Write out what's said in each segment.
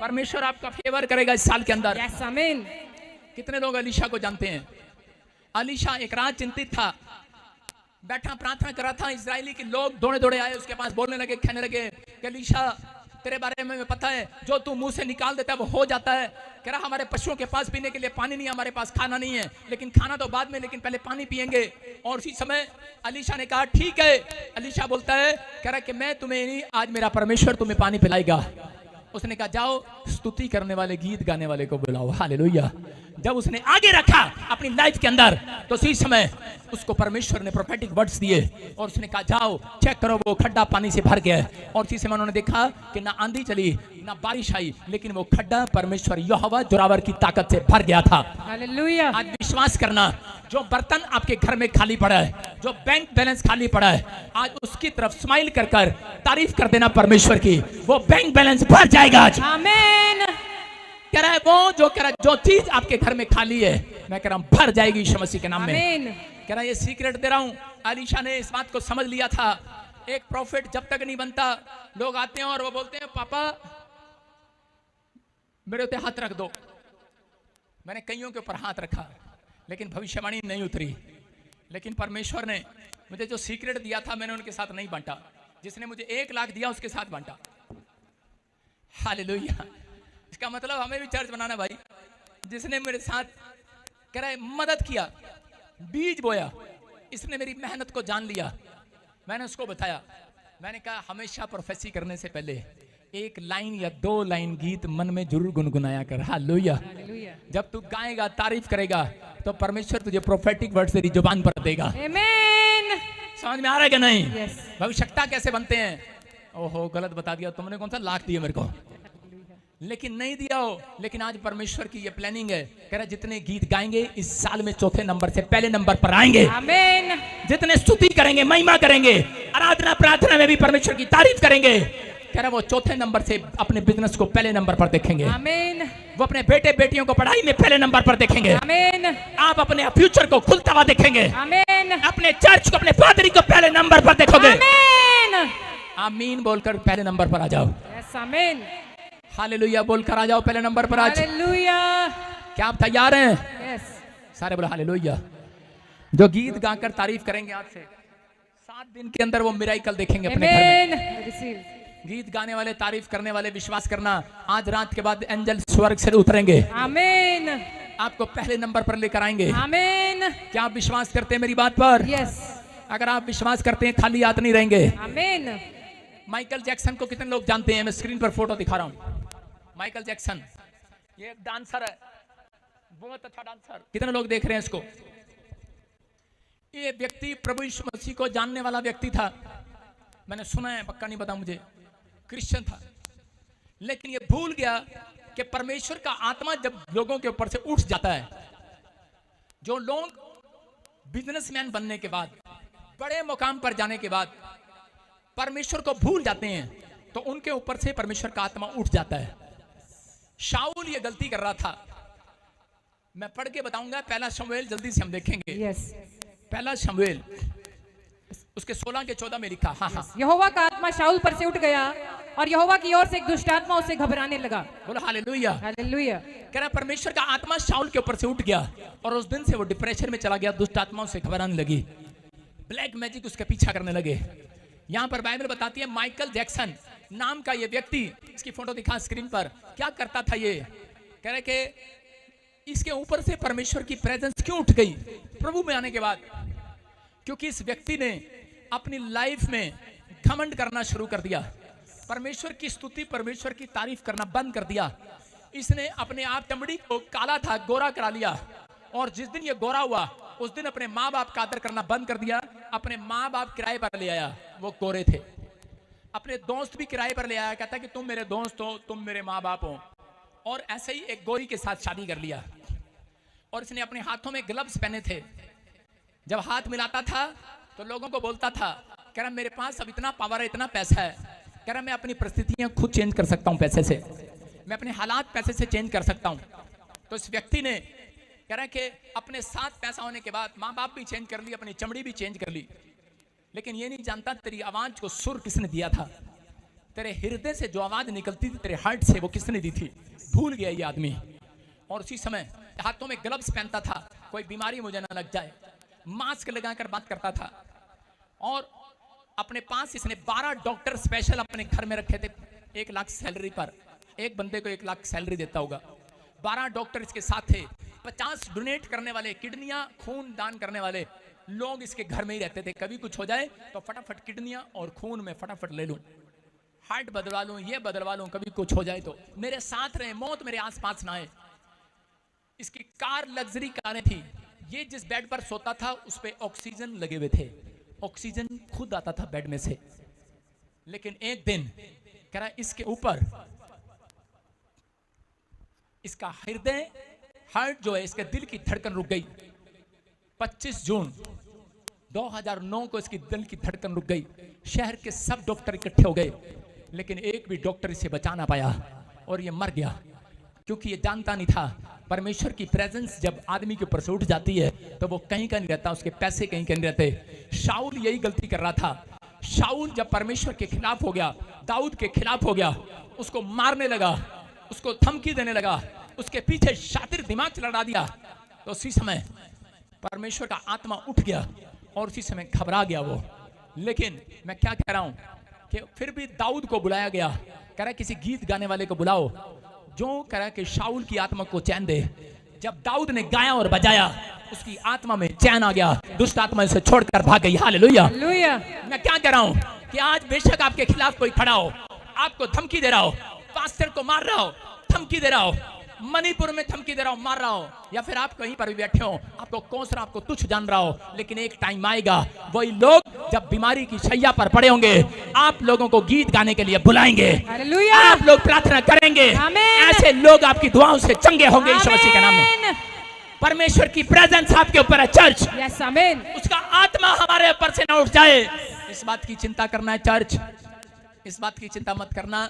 परमेश्वर आपका फेवर करेगा इस साल के अंदर। यस आमीन। कितने लोग अलीशा को जानते हैं? अलीशा एक रात चिंतित था, बैठा प्रार्थना कर रहा था। इजरायली के लोग दौड़े दौड़े आए उसके पास, बोलने लगे, कहने लगे कि अलीशा तेरे बारे में पता है, जो तू मुंह से निकाल देता है वो हो जाता है। कह रहा हमारे पशुओं के पास पीने के लिए पानी नहीं है, हमारे पास खाना नहीं है, लेकिन खाना तो बाद में, लेकिन पहले पानी पिएंगे। और उसी समय अलीशा ने कहा ठीक है। अलीशा बोलता है, कह रहा कि मैं तुम्हें नहीं, आज मेरा परमेश्वर तुम्हें पानी पिलाएगा। उसने कहा जाओ स्तुति करने वाले, गीत गाने वाले को बुलाओ। हालेलुया। जब उसने आगे रखा अपनी लाइफ के अंदर, तो उसी समय उसको परमेश्वर ने प्रोफेटिक वर्ड्स दिए और उसने कहा जाओ चेक करो, वो खड्डा पानी से भर गया है। और उसी समय उन्होंने देखा कि ना आंधी चली ना बारिश आई, लेकिन वो खड्डा परमेश्वर यहोवा जोरावर की ताकत से भर गया था। हालेलुया। आज विश्वास करना, जो बर्तन आपके घर में खाली पड़ा है, जो बैंक बैलेंस खाली पड़ा है, आज उसकी तरफ स्माइल कर कर तारीफ कर देना परमेश्वर की, वो बैंक बैलेंस भर जाएगा आज। आमीन। कह रहा है वो जो कह रहा है, जो चीज आपके घर में खाली है, मैं कह रहा हूं भर जाएगी यीशु मसीह के नाम में। आमीन। कह रहा है ये सीक्रेट दे रहा हूं। अलीशा ने इस बात को समझ लिया था। एक प्रॉफिट जब तक नहीं बनता, लोग आते हैं और वो बोलते हैं पापा मेरे ऊपर हाथ रख दो। मैंने कईयों के ऊपर हाथ रखा, लेकिन भविष्यवाणी नहीं उतरी। लेकिन परमेश्वर ने मुझे जो सीक्रेट दिया था, मैंने उनके साथ नहीं बांटा। जिसने मुझे 1 लाख दिया उसके साथ बांटा। हालेलुया। इसका मतलब हमें भी चर्च बनाना भाई। जिसने मेरे साथ कह रहा है मदद किया, बीज बोया, इसने मेरी मेहनत को जान लिया। मैंने उसको बताया, मैंने कहा हमेशा प्रोफेसी करने से पहले 1 लाइन या 2 लाइन गीत मन में जरूर गुनगुनाया कर। हालेलुया। जब तू गाएगा, तारीफ करेगा, तो परमेश्वर तुझे प्रोफेटिक वर्ड तेरी जुबान पर देगा। आमीन। समझ में आ रहा है कि नहीं? Yes. भविष्यता कैसे बनते हैं? ओहो गलत बता दिया तुमने, कौन सा लाख दिया मेरे को, लेकिन नहीं दिया हो। लेकिन आज परमेश्वर की ये प्लानिंग है, कह रहा जितने गीत गाएंगे इस साल में चौथे नंबर से पहले नंबर पर आएंगे। आमीन। जितने स्तुति करेंगे, महिमा करेंगे, आराधना प्रार्थना में भी परमेश्वर की तारीफ करेंगे, कह रहा वो चौथे नंबर से अपने बिजनेस को पहले नंबर पर देखेंगे। आमीन। वो अपने बेटे बेटियों को पढ़ाई में पहले नंबर पर देखेंगे। आमीन। आप अपने फ्यूचर को खुलता हुआ देखेंगे। आमीन। अपने चर्च को, अपने पादरी को पहले नंबर पर देखोगे। आमीन। आमीन बोलकर पहले नंबर पर आ जाओ। यस आमीन। हालेलुया बोलकर आ जाओ पहले नंबर पर आज। हालेलुया। क्या आप तैयार हैं? यस। सारे बोलो हालेलुया। जो गीत गाकर तारीफ करेंगे आज से 7 दिन के अंदर वो मिराइकल देखेंगे अपने घर में। आमीन। रिसीव। गीत गाने वाले, तारीफ करने वाले, विश्वास करना आज रात के बाद एंजल स्वर्ग से उतरेंगे, आमीन। आपको पहले नंबर पर लेकर आएंगे। आमीन। क्या आप विश्वास करते हैं मेरी बात पर? यस। अगर आप विश्वास करते हैं, खाली हाथ नहीं रहेंगे। आमीन। माइकल जैक्सन को कितने लोग जानते हैं? मैं स्क्रीन पर फोटो दिखा रहा हूं। माइकल जैक्सन ये एक डांसर है, बहुत अच्छा डांसर। कितने लोग देख रहे हैं इसको? ये व्यक्ति प्रभु यीशु मसीह को जानने वाला व्यक्ति था। मैंने सुना है, पक्का नहीं पता मुझे, क्रिश्चियन था। लेकिन ये भूल गया कि परमेश्वर का आत्मा जब लोगों के ऊपर से उठ जाता है, जो लोग बिजनेसमैन बनने के बाद, बड़े मुकाम पर जाने के बाद परमेश्वर को भूल जाते हैं, तो उनके ऊपर से परमेश्वर का आत्मा उठ जाता है। शाऊल ये गलती कर रहा था। मैं पढ़ के बताऊंगा, पहला शमूएल जल्दी से हम देखेंगे। यस। पहला शमूएल उसके 16 के 14 में लिखा। हाँ हाँ। यहोवा का आत्मा शाऊल पर से उठ गया और यहोवा की ओर से एक दुष्ट आत्मा उसे घबराने लगा। बोलो हालेलुया। हालेलुया। कह रहा परमेश्वर का आत्मा शाऊल के ऊपर से उठ गया और उस दिन से वो डिप्रेशन में चला गया, दुष्ट आत्मा उसे घबराने लगी, ब्लैक मैजिक उसके पीछा करने लगे। यहाँ पर बाइबल बताती है माइकल जैक्सन नाम का ये व्यक्ति, इसकी फोटो दिखा स्क्रीन पर, क्या करता था ये? कह रहे कि इसके ऊपर से परमेश्वर की प्रेजेंस क्यों उठ गई प्रभु में आने के बाद? क्योंकि इस व्यक्ति ने अपनी लाइफ में घमंड करना शुरू कर दिया, परमेश्वर की स्तुति, परमेश्वर की तारीफ करना बंद कर दिया। इसने अपने आप चमड़ी को काला था, गोरा करा लिया, और जिस दिन ये गोरा हुआ उस दिन अपने माँ बाप का आदर करना बंद कर दिया। अपने माँ बाप किराए पर ले आया, वो गोरे थे। अपने दोस्त भी किराए पर ले आया, कहता कि तुम मेरे दोस्त हो, तुम मेरे माँ बाप हो। और ऐसे ही एक गोरी के साथ शादी कर लिया। और इसने अपने हाथों में ग्लव्स पहने थे। जब हाथ मिलाता था तो लोगों को बोलता था, कह रहा मेरे पास अब इतना पावर है, इतना पैसा है, कह रहा मैं अपनी परिस्थितियां खुद चेंज कर सकता हूं पैसे से, मैं अपने हालात पैसे से चेंज कर सकता हूं। तो इस व्यक्ति ने कह रहा कि अपने साथ पैसा होने के बाद माँ बाप भी चेंज कर ली, अपनी चमड़ी भी चेंज कर ली, लेकिन ये नहीं जानता तेरी आवाज को सुर किसने दिया था, तेरे हृदय से जो आवाज निकलती थी तेरे हार्ट से, वो किसने दी थी? भूल गया ये आदमी। और उसी समय हाथों में ग्लव्स पहनता था, कोई बीमारी मुझे ना लग जाए, मास्क लगाकर बात करता था। और अपने पास इसने 12 डॉक्टर स्पेशल अपने घर में रखे थे, 1 लाख सैलरी पर। एक बंदे को 1 लाख सैलरी देता होगा। 12 डॉक्टर इसके साथ थे। 50 डोनेट करने वाले, किडनियां खून दान करने वाले लोग इसके घर में ही रहते थे। कभी कुछ हो जाए तो फटाफट किडनियां और खून में फटाफट ले लूं, हार्ट बदलवा लूं, ये बदलवा लूं, कभी कुछ हो जाए तो मेरे साथ रहे, मौत मेरे आसपास ना आए। इसकी कार लग्जरी कारें थी। ये जिस बेड पर सोता था उस पे ऑक्सीजन लगे हुए थे, ऑक्सीजन खुद आता था बेड में से। लेकिन एक दिन कह रहा इसके ऊपर इसका हृदय, हार्ट जो है, इसके दिल की धड़कन रुक गई। 25 जून 2009 को इसकी दिल की धड़कन रुक गई। शहर के सब डॉक्टर इकट्ठे हो गए, लेकिन एक भी डॉक्टर इसे बचा ना पाया और ये मर गया, क्योंकि ये जानता नहीं था परमेश्वर की प्रेजेंस जब आदमी के ऊपर से उठ जाती है तो वो कहीं का नहीं रहता, उसके पैसे कहीं का नहीं रहते। शाऊल यही गलती कर रहा था। शाऊल जब परमेश्वर के खिलाफ हो गया, दाऊद के खिलाफ हो गया, उसको मारने लगा, उसको धमकी देने लगा, उसके पीछे शातिर दिमाग लड़ा दिया, तो उसी समय परमेश्वर का आत्मा उठ गया और उसी समय घबरा गया वो। लेकिन मैं क्या कह रहा हूं कि फिर भी दाऊद को बुलाया गया। कह रहा किसी गीत गाने वाले को बुलाओ जो कह रहा कि शाऊल की आत्मा को चैन दे। जब दाऊद ने गाया और बजाया, उसकी आत्मा में चैन आ गया, दुष्ट आत्मा उसे छोड़कर भाग गई। हालेलुया। मैं क्या कह रहा हूं कि आज बेशक आपके खिलाफ कोई खड़ा हो, आपको धमकी दे रहा हो, पास्टर को मार रहा हो, धमकी दे रहा हो, मणिपुर में धमकी दे रहा हो, मार रहा हो, या फिर आप कहीं पर भी बैठे हो, आपको कोस रहा, आपको तुच्छ जान रहा हो, लेकिन एक टाइम आएगा वही लोग जब बीमारी की शैया पर पड़े होंगे, आप लोगों को गीत गाने के लिए बुलाएंगे, आप लोग प्रार्थना करेंगे, ऐसे लोग आपकी दुआओं से चंगे होंगे यीशु मसीह के नाम में। परमेश्वर की प्रेजेंस आपके ऊपर है चर्च। यस आमीन। उसका आत्मा हमारे ऊपर से ना उठ जाए, इस बात की चिंता करना है चर्च। इस बात की चिंता मत करना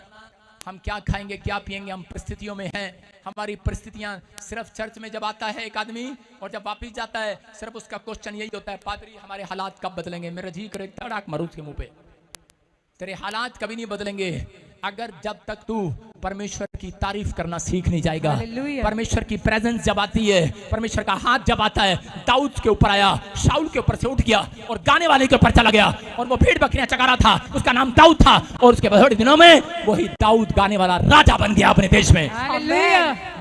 हम क्या खाएंगे क्या पिएंगे, हम परिस्थितियों में हैं। हमारी परिस्थितियां सिर्फ चर्च में जब आता है एक आदमी और जब वापिस जाता है, सिर्फ उसका क्वेश्चन यही होता है, पादरी हमारे हालात कब बदलेंगे। मेरा जी करे तड़ाक मारूं उसके मुंह पे। तेरे हालात कभी नहीं बदलेंगे अगर जब तक तू परमेश्वर की तारीफ करना सीख नहीं जाएगा। परमेश्वर की प्रेजेंस जब आती है, परमेश्वर का हाथ जब आता है, दाऊद के ऊपर आया, शाऊल के ऊपर से उठ गया और गाने वाले के ऊपर चला गया, और वो भेड़ बकरियां चगा रहा था, उसका नाम दाऊद था, और उसके थोड़े दिनों में वही दाऊद गाने वाला राजा बन गया अपने देश में।